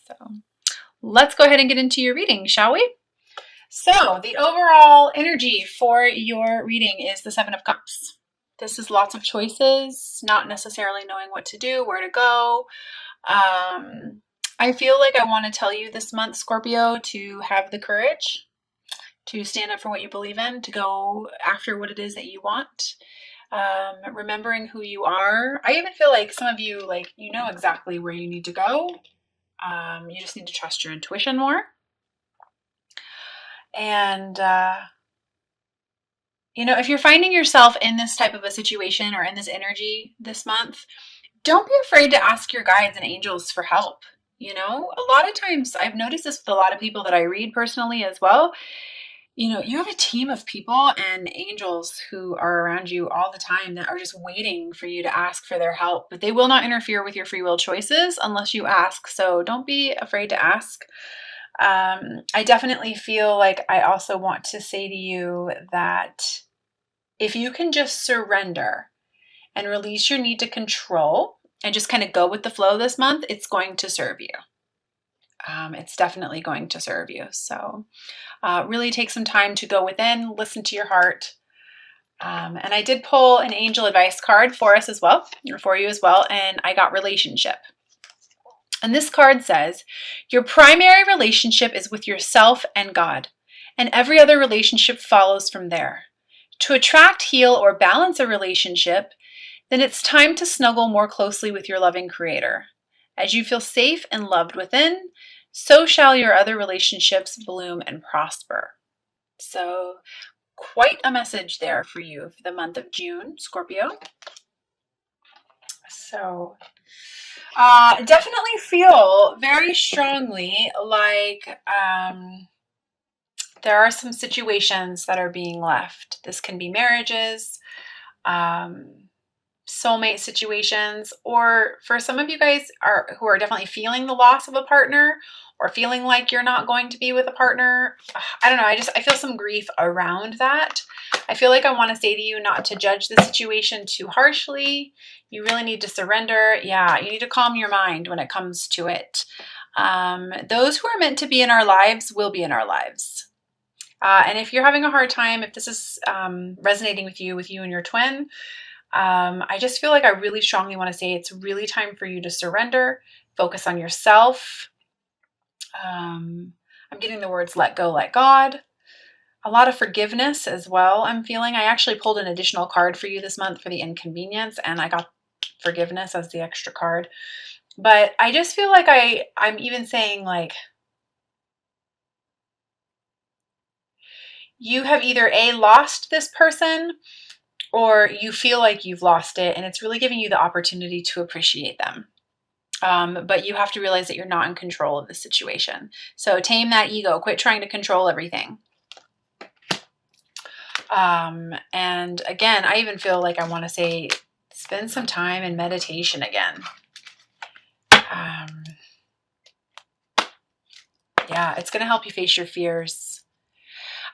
So let's go ahead and get into your reading, shall we? So the overall energy for your reading is the Seven of Cups. This is lots of choices, not necessarily knowing what to do, where to go. I feel like I want to tell you this month, Scorpio, to have the courage to stand up for what you believe in, to go after what it is that you want. Remembering who you are. I even feel like some of you, like, you know exactly where you need to go. You just need to trust your intuition more. And, you know, if you're finding yourself in this type of a situation or in this energy this month, don't be afraid to ask your guides and angels for help. You know, a lot of times I've noticed this with a lot of people that I read personally as well. You know, you have a team of people and angels who are around you all the time that are just waiting for you to ask for their help, but they will not interfere with your free will choices unless you ask. So don't be afraid to ask. I definitely feel like I also want to say to you that if you can just surrender and release your need to control and just kind of go with the flow this month, it's going to serve you. It's definitely going to serve you. So really take some time to go within, listen to your heart. And I did pull an angel advice card for us as well, or for you as well, and I got relationship. And this card says, your primary relationship is with yourself and God, and every other relationship follows from there. To attract, heal, or balance a relationship, then it's time to snuggle more closely with your loving Creator. As you feel safe and loved within, so shall your other relationships bloom and prosper. So quite a message there for you for the month of June, Scorpio. So definitely feel very strongly like there are some situations that are being left. This can be marriages, soulmate situations, or for some of you guys who are definitely feeling the loss of a partner or feeling like you're not going to be with a partner. I don't know. I feel some grief around that. I feel like I want to say to you not to judge the situation too harshly. You really need to surrender. Yeah, you need to calm your mind when it comes to it. Those who are meant to be in our lives will be in our lives. And if you're having a hard time, if this is resonating with you and your twin, I just feel like I really strongly want to say it's really time for you to surrender, focus on yourself. I'm getting the words let go, let God. A lot of forgiveness as well, I'm feeling. I actually pulled an additional card for you this month for the inconvenience, and I got forgiveness as the extra card. But I just feel like I'm even saying, like, you have either A, lost this person, or you feel like you've lost it, and it's really giving you the opportunity to appreciate them. But you have to realize that you're not in control of the situation. So tame that ego. Quit trying to control everything. And again, I even feel like I want to say, spend some time in meditation again. Yeah, it's going to help you face your fears.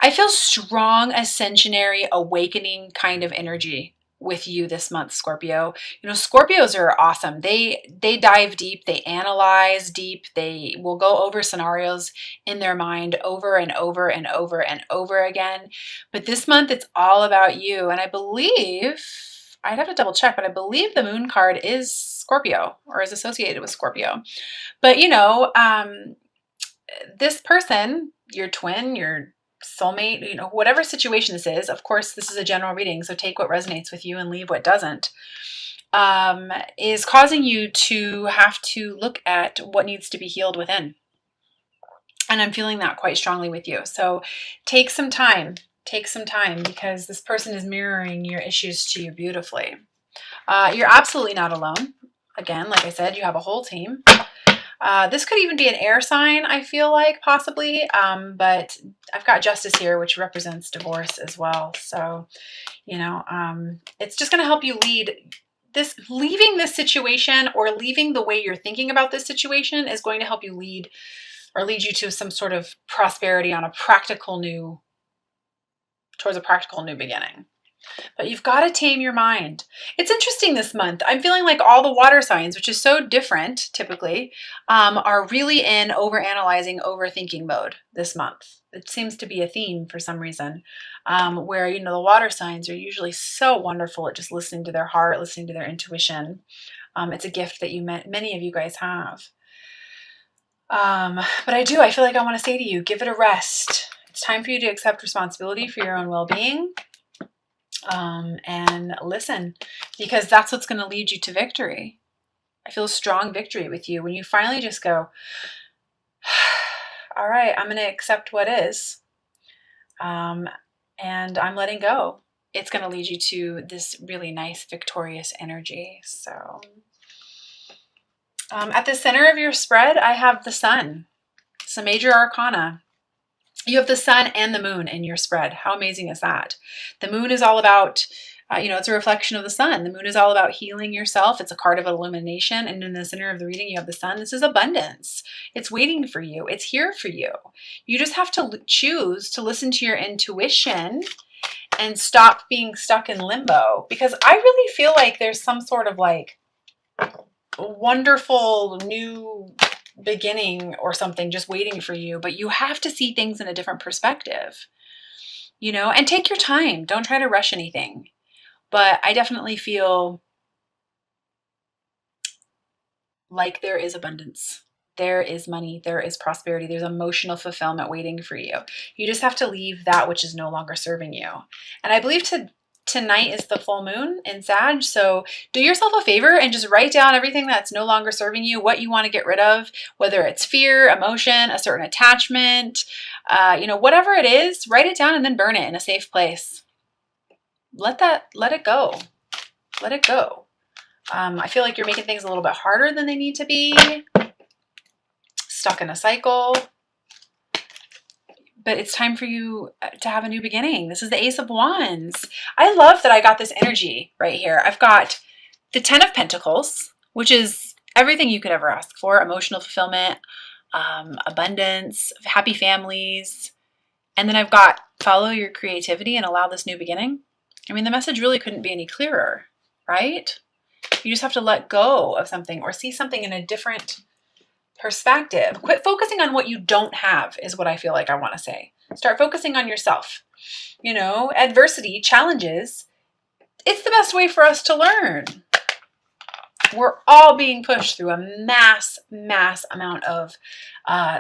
I feel strong ascensionary awakening kind of energy with you this month, Scorpio. You know, Scorpios are awesome. They dive deep, they analyze deep, they will go over scenarios in their mind over and over and over and over again. But this month it's all about you. And I believe, I'd have to double check, but I believe the moon card is Scorpio or is associated with Scorpio. But you know, this person, your twin, your soulmate, you know, whatever situation this is, of course, this is a general reading, so take what resonates with you and leave what doesn't, is causing you to have to look at what needs to be healed within. And I'm feeling that quite strongly with you. So take some time because this person is mirroring your issues to you beautifully. You're absolutely not alone. Again, like I said, you have a whole team. This could even be an air sign, I feel like, possibly, but I've got justice here, which represents divorce as well. So, you know, it's just going to help you leaving this situation or leaving the way you're thinking about this situation is going to help you lead you to some sort of prosperity on towards a practical new beginning. But you've got to tame your mind. It's interesting this month. I'm feeling like all the water signs, which is so different typically, are really in overanalyzing, overthinking mode this month. It seems to be a theme for some reason, where, you know, the water signs are usually so wonderful at just listening to their heart, listening to their intuition. It's a gift that many of you guys have. But I feel like I want to say to you, give it a rest. It's time for you to accept responsibility for your own well-being. And listen, because that's what's going to lead you to victory. I feel a strong victory with you when you finally just go, all right, I'm going to accept what is, and I'm letting go. It's going to lead you to this really nice, victorious energy. So at the center of your spread, I have the sun. It's a major arcana. You have the sun and the moon in your spread. How amazing is that? The moon is all about, it's a reflection of the sun. The moon is all about healing yourself. It's a card of illumination. And in the center of the reading, you have the sun. This is abundance. It's waiting for you. It's here for you. You just have to choose to listen to your intuition and stop being stuck in limbo. Because I really feel like there's some sort of like wonderful new beginning or something just waiting for you, but you have to see things in a different perspective, and take your time. Don't try to rush anything. But I definitely feel like there is abundance. There is money. There is prosperity. There's emotional fulfillment waiting for you. You just have to leave that which is no longer serving you. And I believe tonight is the full moon in Sag. So do yourself a favor and just write down everything that's no longer serving you, what you want to get rid of, whether it's fear, emotion, a certain attachment, whatever it is, write it down and then burn it in a safe place. Let it go. Let it go. I feel like you're making things a little bit harder than they need to be. Stuck in a cycle. But it's time for you to have a new beginning. This is the Ace of Wands. I love that I got this energy right here. I've got the 10 of Pentacles, which is everything you could ever ask for. Emotional fulfillment, abundance, happy families. And then I've got follow your creativity and allow this new beginning. I mean, the message really couldn't be any clearer, right? You just have to let go of something or see something in a different perspective. Quit focusing on what you don't have is what I feel like I want to say. Start focusing on yourself. Adversity, challenges, it's the best way for us to learn. We're all being pushed through a mass amount of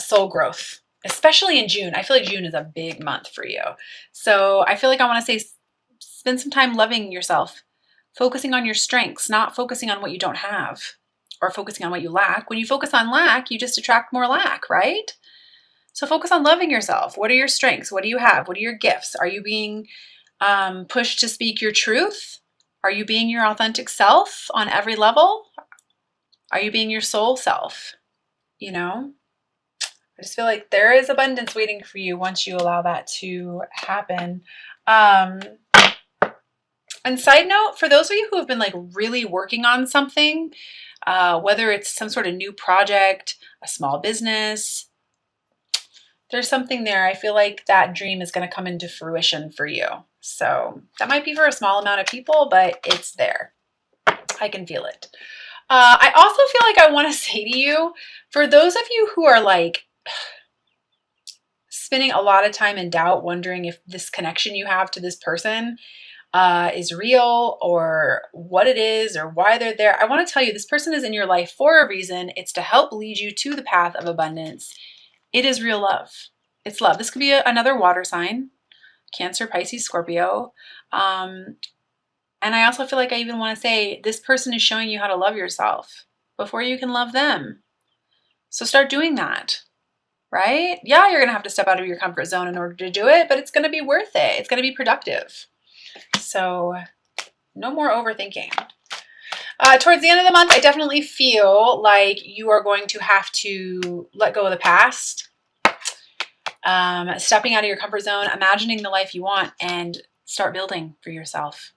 soul growth, especially in June. I feel like June is a big month for you. So I feel like I want to say, spend some time loving yourself, focusing on your strengths, not focusing on what you don't have. Or focusing on what you lack. When you focus on lack, you just attract more lack, right? So focus on loving yourself. What are your strengths? What do you have? What are your gifts? Are you being pushed to speak your truth? Are you being your authentic self on every level? Are you being your soul self? I just feel like there is abundance waiting for you once you allow that to happen. And side note, for those of you who have been like really working on something, whether it's some sort of new project, a small business, there's something there. I feel like that dream is going to come into fruition for you. So that might be for a small amount of people, but it's there. I can feel it. I also feel like I want to say to you, for those of you who are like spending a lot of time in doubt, wondering if this connection you have to this person is real or what it is or why they're there. I want to tell you, this person is in your life for a reason. It's to help lead you to the path of abundance. It is real love. It's love. This could be another water sign, Cancer, Pisces, Scorpio. And I also feel like I even want to say this person is showing you how to love yourself before you can love them. So start doing that, right? Yeah, you're going to have to step out of your comfort zone in order to do it, but it's going to be worth it. It's going to be productive. So no more overthinking. Towards the end of the month, I definitely feel like you are going to have to let go of the past, stepping out of your comfort zone, imagining the life you want, and start building for yourself.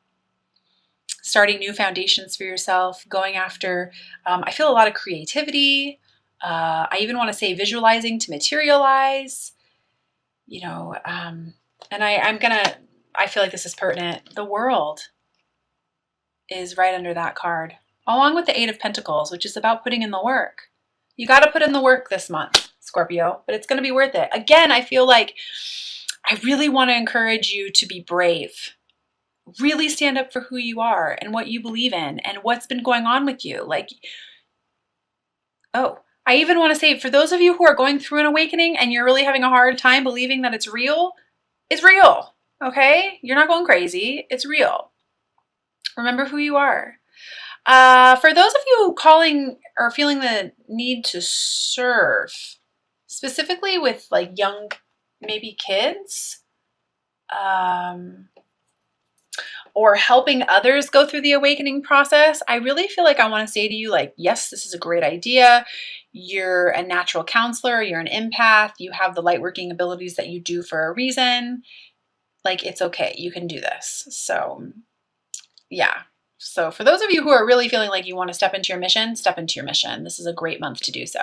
Starting new foundations for yourself, going after, I feel a lot of creativity. I even want to say visualizing to materialize, and I'm going to I feel like this is pertinent. The World is right under that card, along with the Eight of Pentacles, which is about putting in the work. You got to put in the work this month, Scorpio, but it's going to be worth it. Again, I feel like I really want to encourage you to be brave. Really stand up for who you are and what you believe in and what's been going on with you. Like, oh, I even want to say, for those of you who are going through an awakening and you're really having a hard time believing that it's real, okay? You're not going crazy. It's real. Remember who you are. For those of you calling or feeling the need to serve, specifically with like young, maybe kids, or helping others go through the awakening process, I really feel like I want to say to you, like, yes, this is a great idea. You're a natural counselor. You're an empath. You have the light working abilities that you do for a reason. Like, it's okay. You can do this. So, yeah. So for those of you who are really feeling like you want to step into your mission, step into your mission. This is a great month to do so.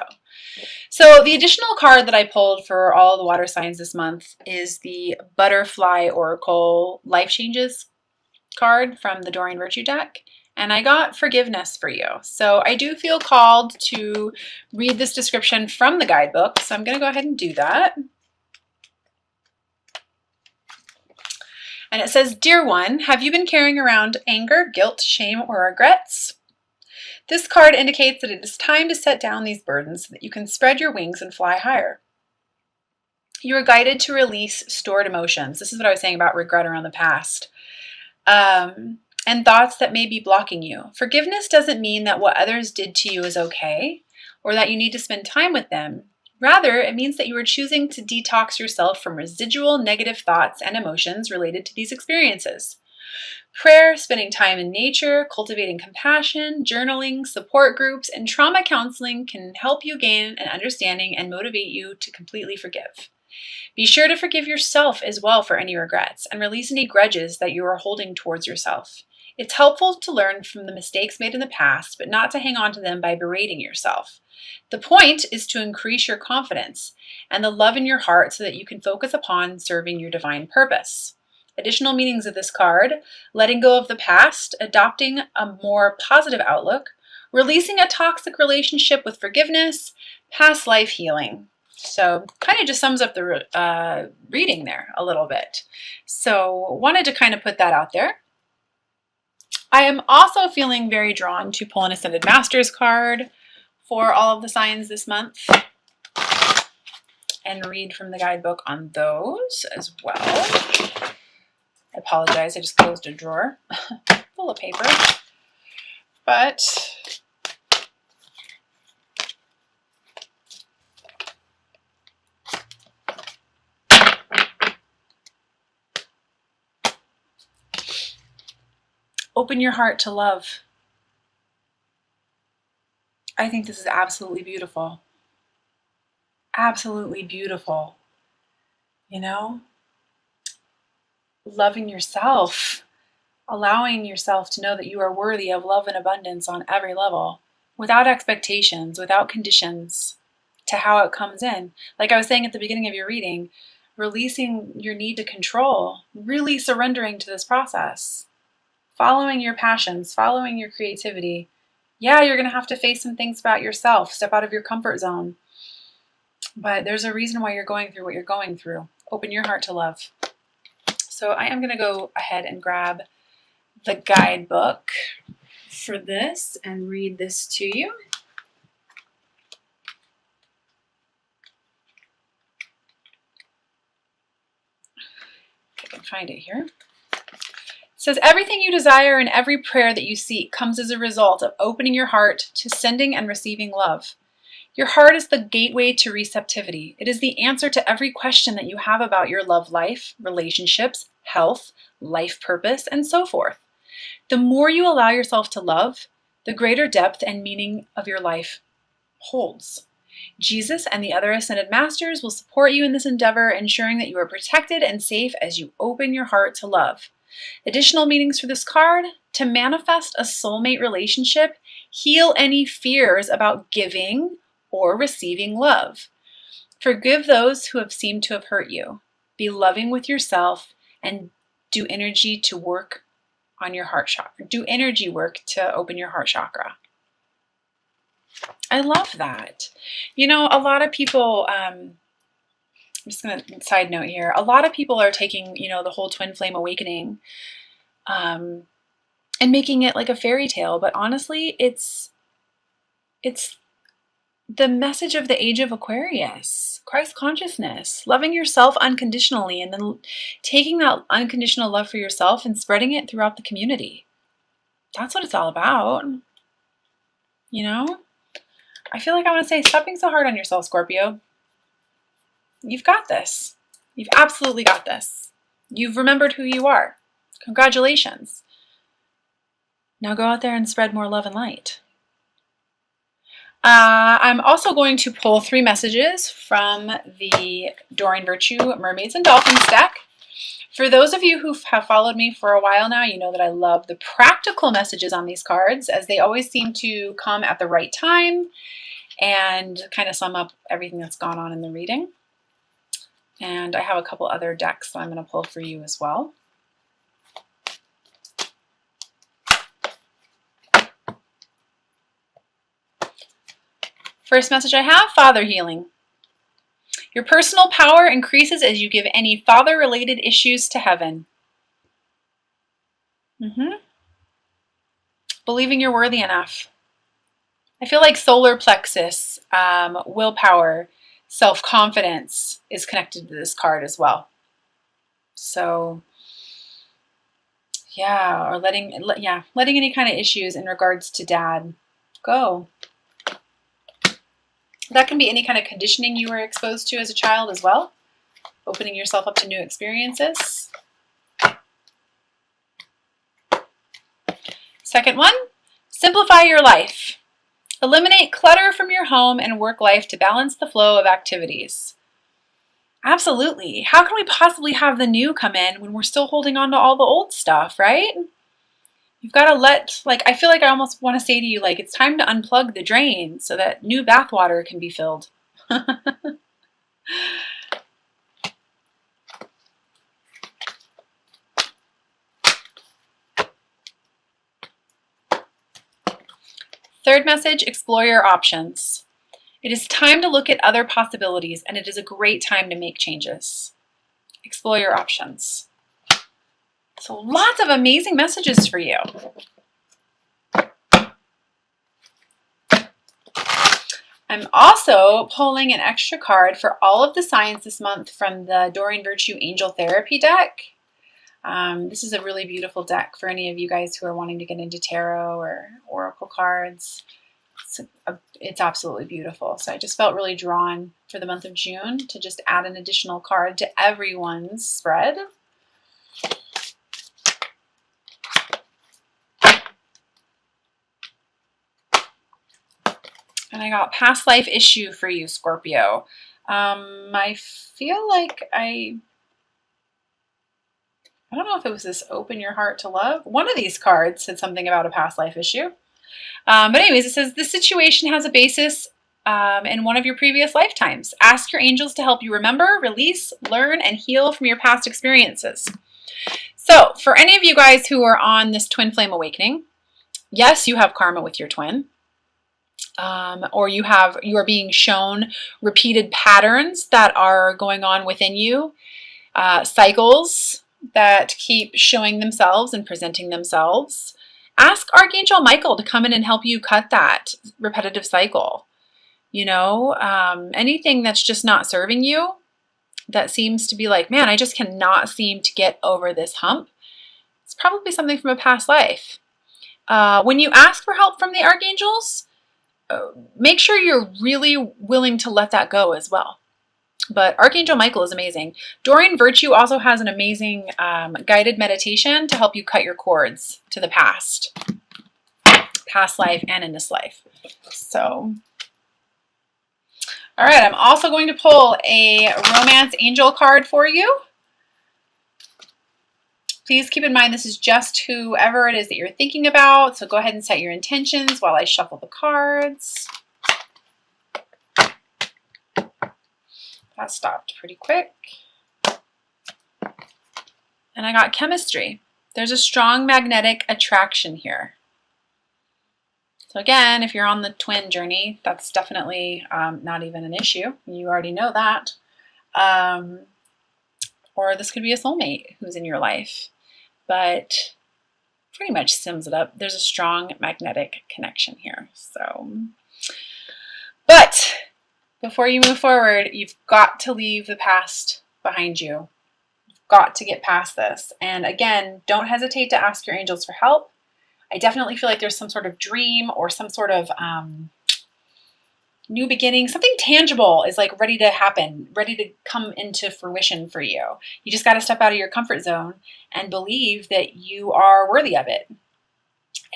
So the additional card that I pulled for all of the water signs this month is the Butterfly Oracle Life Changes card from the Doreen Virtue deck, and I got forgiveness for you. So I do feel called to read this description from the guidebook, so I'm going to go ahead and do that. And it says, "Dear one, have you been carrying around anger, guilt, shame, or regrets? This card indicates that it is time to set down these burdens so that you can spread your wings and fly higher. You are guided to release stored emotions." This is what I was saying about regret around the past. And thoughts that may be blocking you. Forgiveness doesn't mean that what others did to you is okay, or that you need to spend time with them. Rather, it means that you are choosing to detox yourself from residual negative thoughts and emotions related to these experiences. Prayer, spending time in nature, cultivating compassion, journaling, support groups, and trauma counseling can help you gain an understanding and motivate you to completely forgive. Be sure to forgive yourself as well for any regrets and release any grudges that you are holding towards yourself. It's helpful to learn from the mistakes made in the past, but not to hang on to them by berating yourself. The point is to increase your confidence and the love in your heart so that you can focus upon serving your divine purpose. Additional meanings of this card: letting go of the past, adopting a more positive outlook, releasing a toxic relationship with forgiveness, past life healing. So kind of just sums up the reading there a little bit. So wanted to kind of put that out there. I am also feeling very drawn to pull an Ascended Masters card for all of the signs this month and read from the guidebook on those as well. I apologize, I just closed a drawer full of paper. But open your heart to love. I think this is absolutely beautiful. Absolutely beautiful. You know? Loving yourself. Allowing yourself to know that you are worthy of love and abundance on every level, without expectations, without conditions to how it comes in. Like I was saying at the beginning of your reading, releasing your need to control, really surrendering to this process. Following your passions, following your creativity. Yeah, you're going to have to face some things about yourself, step out of your comfort zone. But there's a reason why you're going through what you're going through. Open your heart to love. So I am going to go ahead and grab the guidebook for this and read this to you. If I can find it here. It says, everything you desire and every prayer that you seek comes as a result of opening your heart to sending and receiving love. Your heart is the gateway to receptivity. It is the answer to every question that you have about your love life, relationships, health, life purpose, and so forth. The more you allow yourself to love, the greater depth and meaning of your life holds. Jesus and the other Ascended Masters will support you in this endeavor, ensuring that you are protected and safe as you open your heart to love. Additional meanings for this card: to manifest a soulmate relationship, heal any fears about giving or receiving love. Forgive those who have seemed to have hurt you. Be loving with yourself and do energy to work on your heart chakra. Do energy work to open your heart chakra. I love that. You know, a lot of people, I'm just going to side note here. A lot of people are taking, you know, the whole twin flame awakening and making it like a fairy tale. But honestly, it's the message of the age of Aquarius, Christ consciousness, loving yourself unconditionally, and then taking that unconditional love for yourself and spreading it throughout the community. That's what it's all about. You know? I feel like I want to say, stop being so hard on yourself, Scorpio. You've got this. You've absolutely got this. You've remembered who you are. Congratulations. Now go out there and spread more love and light. I'm also going to pull 3 messages from the Doreen Virtue Mermaids and Dolphins deck. For those of you who have followed me for a while now, you know that I love the practical messages on these cards, as they always seem to come at the right time and kind of sum up everything that's gone on in the reading. And I have a couple other decks that I'm going to pull for you as well. First message I have, father healing. Your personal power increases as you give any father-related issues to heaven. Believing you're worthy enough. I feel like solar plexus, willpower, self-confidence is connected to this card as well. So, yeah, or letting any kind of issues in regards to dad go. That can be any kind of conditioning you were exposed to as a child as well. Opening yourself up to new experiences. Second one, simplify your life. Eliminate clutter from your home and work life to balance the flow of activities. Absolutely. How can we possibly have the new come in when we're still holding on to all the old stuff, right? You've got to let, like, I feel like I almost want to say to you, like, it's time to unplug the drain so that new bathwater can be filled. Third message, explore your options. It is time to look at other possibilities, and it is a great time to make changes. Explore your options. So lots of amazing messages for you. I'm also pulling an extra card for all of the signs this month from the Doreen Virtue Angel Therapy deck. This is a really beautiful deck for any of you guys who are wanting to get into tarot or oracle cards. It's absolutely beautiful. So I just felt really drawn for the month of June to just add an additional card to everyone's spread. And I got past life issue for you, Scorpio. I feel like I don't know if it was this open your heart to love. One of these cards said something about a past life issue. But anyways, it says this situation has a basis in one of your previous lifetimes. Ask your angels to help you remember, release, learn, and heal from your past experiences. So for any of you guys who are on this twin flame awakening, yes, you have karma with your twin. Or you are being shown repeated patterns that are going on within you, cycles that keep showing themselves and presenting themselves. Ask Archangel Michael to come in and help you cut that repetitive cycle. You know, anything that's just not serving you, that seems to be like, man, I just cannot seem to get over this hump. It's probably something from a past life. When you ask for help from the archangels, make sure you're really willing to let that go as well. But Archangel Michael is amazing. Doreen Virtue also has an amazing guided meditation to help you cut your cords to the past life and in this life. So, all right, I'm also going to pull a romance angel card for you. Please keep in mind this is just whoever it is that you're thinking about. So go ahead and set your intentions while I shuffle the cards. That stopped pretty quick. And I got chemistry. There's a strong magnetic attraction here. So again, if you're on the twin journey, that's definitely not even an issue. You already know that. Or this could be a soulmate who's in your life. But pretty much sums it up. There's a strong magnetic connection here. So, but before you move forward, you've got to leave the past behind you. You've got to get past this. And again, don't hesitate to ask your angels for help. I definitely feel like there's some sort of dream or some sort of new beginning. Something tangible is like ready to happen, ready to come into fruition for you. You just got to step out of your comfort zone and believe that you are worthy of it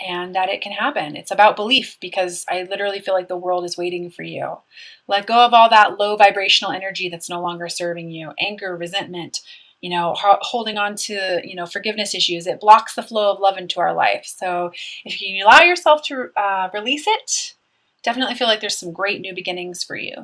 and that it can happen. It's about belief, because I literally feel like the world is waiting for you. Let go of all that low vibrational energy that's no longer serving you. Anger, resentment, holding on to, forgiveness issues. It blocks the flow of love into our life. So if you allow yourself to release it, definitely feel like there's some great new beginnings for you.